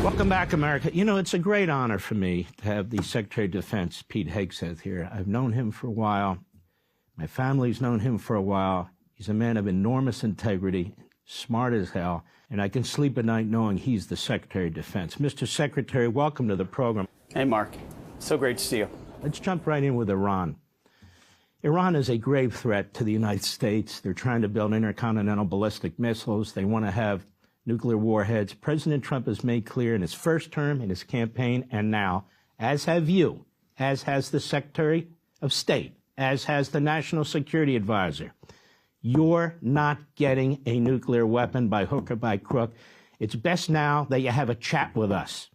Welcome back, America. You know, it's a great honor for me to have the Secretary of Defense, Pete Hegseth, here. I've known him for a while. My family's known him for a while. He's a man of enormous integrity, smart as hell, and I can sleep at night knowing he's the Secretary of Defense. Mr. Secretary, welcome to the program. Hey, Mark. So great to see you. Let's jump right in with Iran. Iran is a grave threat to the United States. They're trying to build intercontinental ballistic missiles. They want to have nuclear warheads. President Trump has made clear in his first term, in his campaign, and now, as have you, as has the Secretary of State, as has the National Security Advisor, you're not getting a nuclear weapon by hook or by crook. It's best now that you have a chat with us.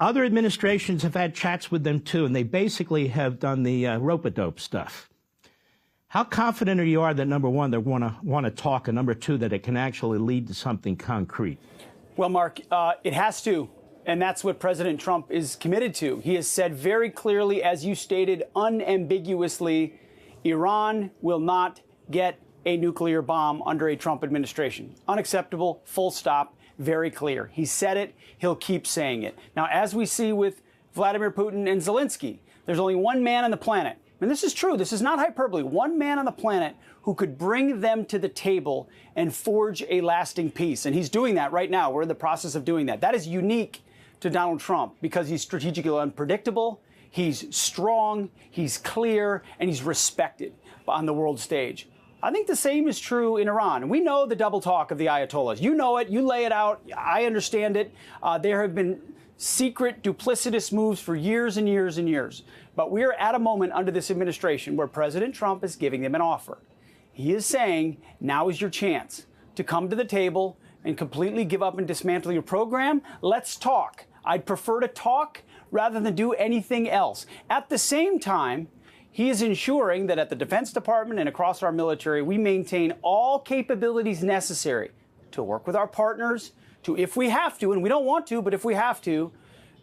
Other administrations have had chats with them, too, and they basically have done the rope-a-dope stuff. How confident are you that, number one, they want to talk, and number two, that it can actually lead to something concrete? Well, Mark, it has to, and that's what President Trump is committed to. He has said very clearly, as you stated, unambiguously, Iran will not get a nuclear bomb under a Trump administration. Unacceptable, full stop, very clear. He said it, he'll keep saying it. Now, as we see with Vladimir Putin and Zelensky, there's only one man on the planet, and this is true, this is not hyperbole, one man on the planet who could bring them to the table and forge a lasting peace. And he's doing that right now. We're in the process of doing that. That is unique to Donald Trump because he's strategically unpredictable, he's strong, he's clear, and he's respected on the world stage. I think the same is true in Iran. We know the double talk of the Ayatollahs. You know it. You lay it out. I understand it. There have been secret, duplicitous moves for years and years and years. But we are at a moment under this administration where President Trump is giving them an offer. He is saying, now is your chance to come to the table and completely give up and dismantle your program. Let's talk. I'd prefer to talk rather than do anything else. At the same time, he is ensuring that at the Defense Department and across our military, we maintain all capabilities necessary to work with our partners, to, if we have to, and we don't want to, but if we have to,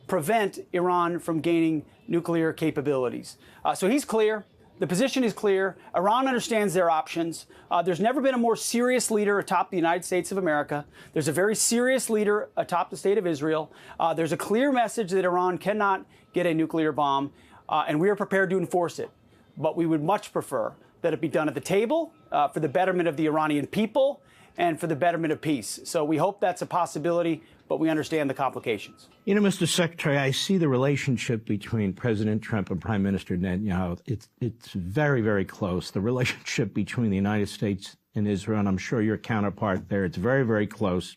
prevent Iran from gaining nuclear capabilities. So he's clear. The position is clear. Iran understands their options. There's never been a more serious leader atop the United States of America. There's a very serious leader atop the state of Israel. There's a clear message that Iran cannot get a nuclear bomb, and we are prepared to enforce it. But we would much prefer that it be done at the table for the betterment of the Iranian people and for the betterment of peace. So we hope that's a possibility, but we understand the complications. You know, Mr. Secretary, I see the relationship between President Trump and Prime Minister Netanyahu. It's very, very close. The relationship between the United States and Israel, and I'm sure your counterpart there, it's very, very close.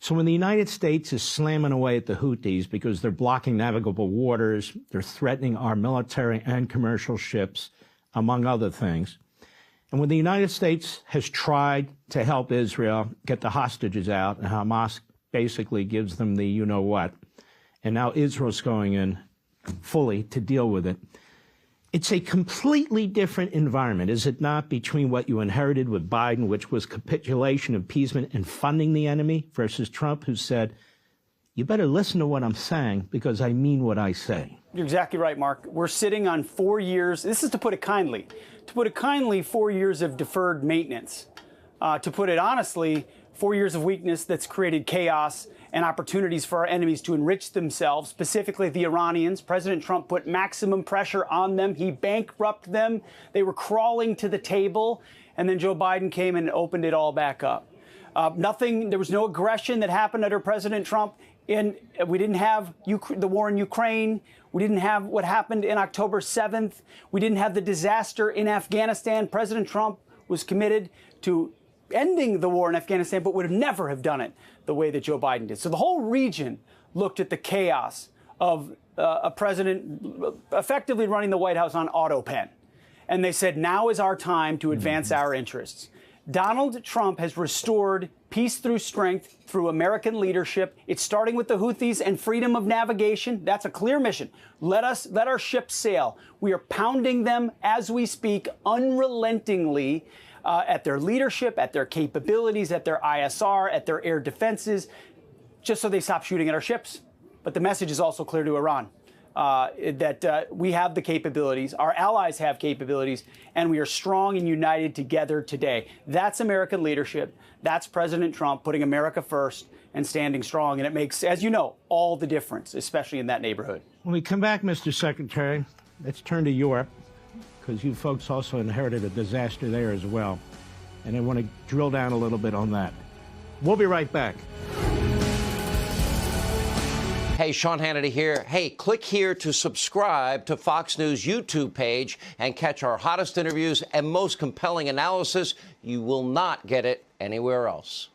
So when the United States is slamming away at the Houthis because they're blocking navigable waters, they're threatening our military and commercial ships, among other things, and when the United States has tried to help Israel get the hostages out, and Hamas basically gives them the you-know-what, and now Israel's going in fully to deal with it, it's a completely different environment, is it not, between what you inherited with Biden, which was capitulation, appeasement, and funding the enemy, versus Trump, who said, you better listen to what I'm saying because I mean what I say. You're exactly right, Mark. We're sitting on 4 years. This is to put it kindly. To put it kindly, 4 years of deferred maintenance. To put it honestly, 4 years of weakness that's created chaos and opportunities for our enemies to enrich themselves, specifically the Iranians. President Trump put maximum pressure on them. He bankrupted them. They were crawling to the table. And then Joe Biden came and opened it all back up. There was no aggression that happened under President Trump. And we didn't have the war in Ukraine. We didn't have what happened in October 7th. We didn't have the disaster in Afghanistan. President Trump was committed to ending the war in Afghanistan, but would never have done it the way that Joe Biden did. So the whole region looked at the chaos of a president effectively running the White House on autopen. And they said, now is our time to advance our interests. Donald Trump has restored peace through strength, through American leadership. It's starting with the Houthis and freedom of navigation. That's a clear mission. Let our ships sail. We are pounding them as we speak, unrelentingly, at their leadership, at their capabilities, at their ISR, at their air defenses, just so they stop shooting at our ships. But the message is also clear to Iran. That we have the capabilities, our allies have capabilities, and we are strong and united together today. That's American leadership. That's President Trump putting America first and standing strong. And it makes, as you know, all the difference, especially in that neighborhood. When we come back, Mr. Secretary, let's turn to Europe, because you folks also inherited a disaster there as well. And I want to drill down a little bit on that. We'll be right back. Hey, Sean Hannity here. Hey, click here to subscribe to Fox News YouTube page and catch our hottest interviews and most compelling analysis. You will not get it anywhere else.